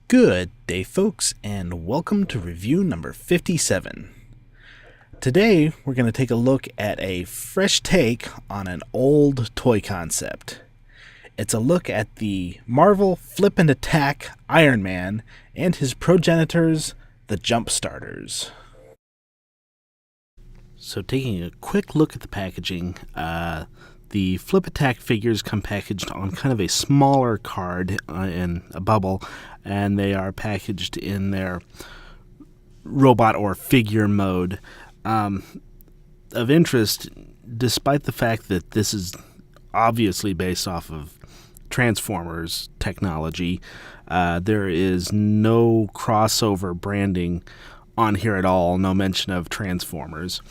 Good day, folks, and welcome to review number 57. Today, we're going to take a look at a fresh take on an old toy concept. It's a look at the Marvel Flip and Attack Iron Man and his progenitors, the Jumpstarters. So taking a quick look at the packaging, the Flip Attack figures come packaged on kind of a smaller card in a bubble, and they are packaged in their robot or figure mode. Of interest, despite the fact that this is obviously based off of Transformers technology, there is no crossover branding on here at all, no mention of Transformers.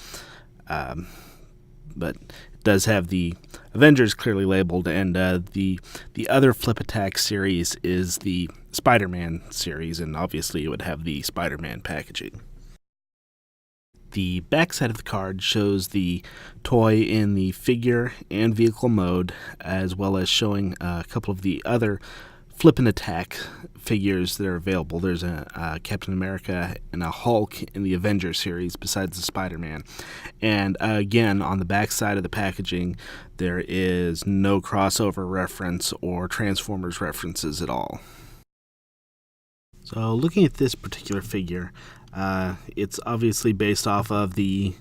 But it does have the Avengers clearly labeled, and the other Flip Attack series is the Spider-Man series, and obviously it would have the Spider-Man packaging. The backside of the card shows the toy in the figure and vehicle mode, as well as showing a couple of the other Flip and Attack figures that are available. There's a Captain America and a Hulk in the Avengers series besides the Spider-Man. And again, on the back side of the packaging, there is no crossover reference or Transformers references at all. So looking at this particular figure, it's obviously based off of the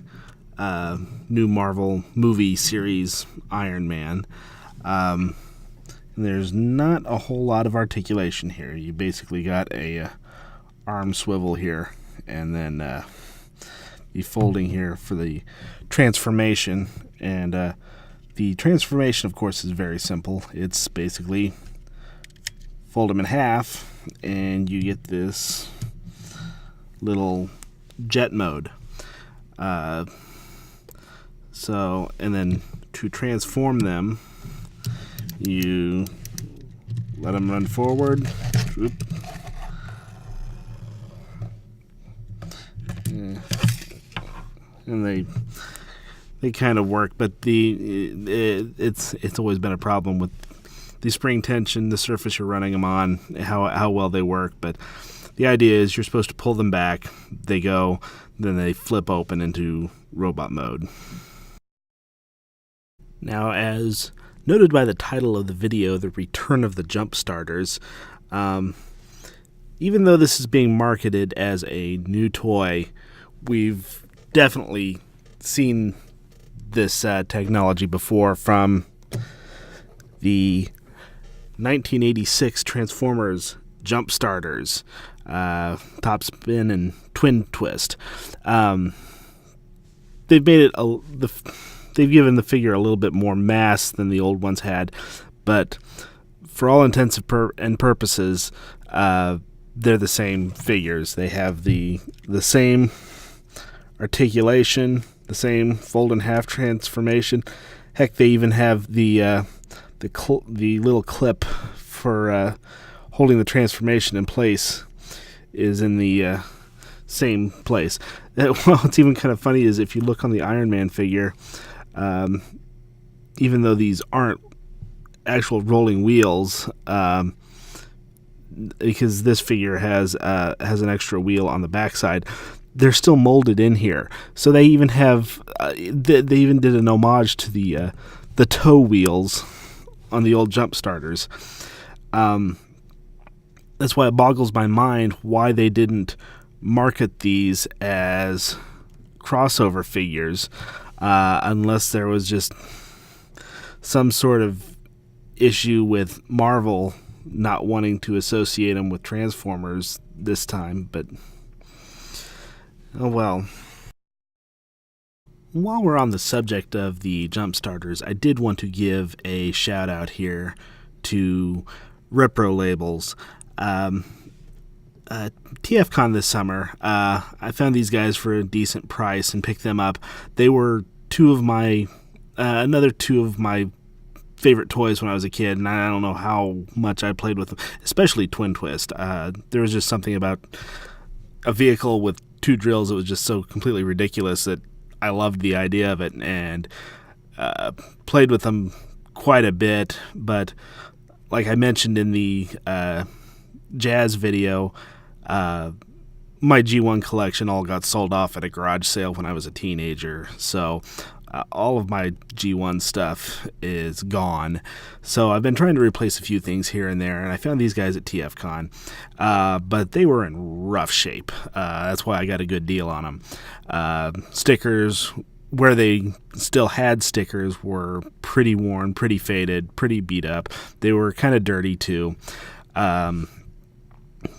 new Marvel movie series Iron Man. There's not a whole lot of articulation here. You basically got a arm swivel here, and then the folding here for the transformation. And the transformation, of course, is very simple. It's basically fold them in half, and you get this little jet mode. And then to transform them, you let them run forward. Oop. And they kind of work, but it's always been a problem with the spring tension, the surface you're running them on, how well they work. But the idea is you're supposed to pull them back, they go, then they flip open into robot mode. Now, as noted by the title of the video, The Return of the Jumpstarters, even though this is being marketed as a new toy, we've definitely seen this technology before from the 1986 Transformers Jumpstarters, Top Spin and Twin Twist. They've made it they've given the figure a little bit more mass than the old ones had, but for all intents and purposes, they're the same figures. They have the same articulation, the same fold in half transformation. Heck, they even have the little clip for holding the transformation in place is in the same place. Well, what's even kind of funny is if you look on the Iron Man figure, even though these aren't actual rolling wheels, because this figure has an extra wheel on the backside, they're still molded in here. So they even have they even did an homage to the toe wheels on the old Jumpstarters. That's why it boggles my mind why they didn't market these as crossover figures, unless there was just some sort of issue with Marvel not wanting to associate them with Transformers this time. But oh well. While we're on the subject of the Jumpstarters, I did want to give a shout out here to Repro Labels. TFCon this summer, I found these guys for a decent price and picked them up. They were another two of my favorite toys when I was a kid, and I don't know how much I played with them, especially Twin Twist. There was just something about a vehicle with two drills that was just so completely ridiculous that I loved the idea of it, and played with them quite a bit. But like I mentioned in the Jazz video, my G1 collection all got sold off at a garage sale when I was a teenager, so all of my G1 stuff is gone. So I've been trying to replace a few things here and there, and I found these guys at TFCon, but they were in rough shape. That's why I got a good deal on them. Stickers, where they still had stickers, were pretty worn, pretty faded, pretty beat up. They were kind of dirty too.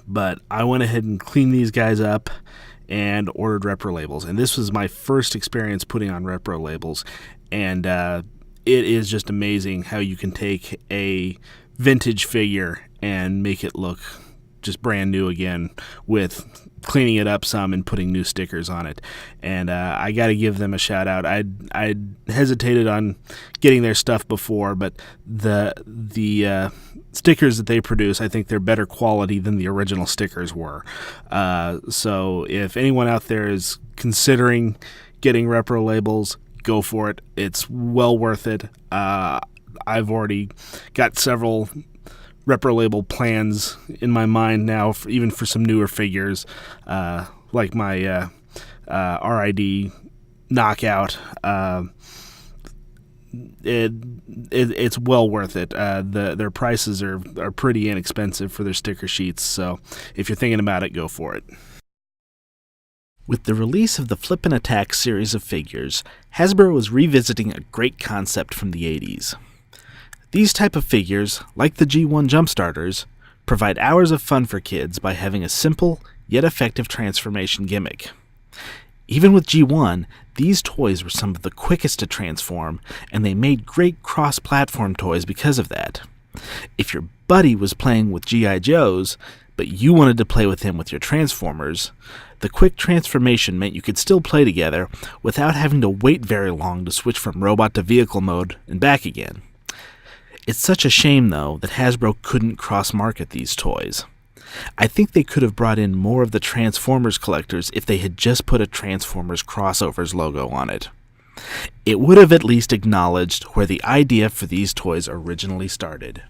But I went ahead and cleaned these guys up and ordered repro labels. And this was my first experience putting on repro labels. And it is just amazing how you can take a vintage figure and make it look just brand new again with cleaning it up some and putting new stickers on it. And I got to give them a shout out. I hesitated on getting their stuff before, but the stickers that they produce, I think they're better quality than the original stickers were. So if anyone out there is considering getting repro labels, go for it. It's well worth it. I've already got several repro label plans in my mind now, even for some newer figures, like my RID Knockout. It's well worth it. Their prices are pretty inexpensive for their sticker sheets, so if you're thinking about it, go for it. With the release of the Flippin' Attack series of figures, Hasbro was revisiting a great concept from the 80s. These type of figures, like the G1 Jumpstarters, provide hours of fun for kids by having a simple yet effective transformation gimmick. Even with G1, these toys were some of the quickest to transform, and they made great cross-platform toys because of that. If your buddy was playing with G.I. Joes, but you wanted to play with him with your Transformers, the quick transformation meant you could still play together without having to wait very long to switch from robot to vehicle mode and back again. It's such a shame, though, that Hasbro couldn't cross-market these toys. I think they could have brought in more of the Transformers collectors if they had just put a Transformers Crossovers logo on it. It would have at least acknowledged where the idea for these toys originally started.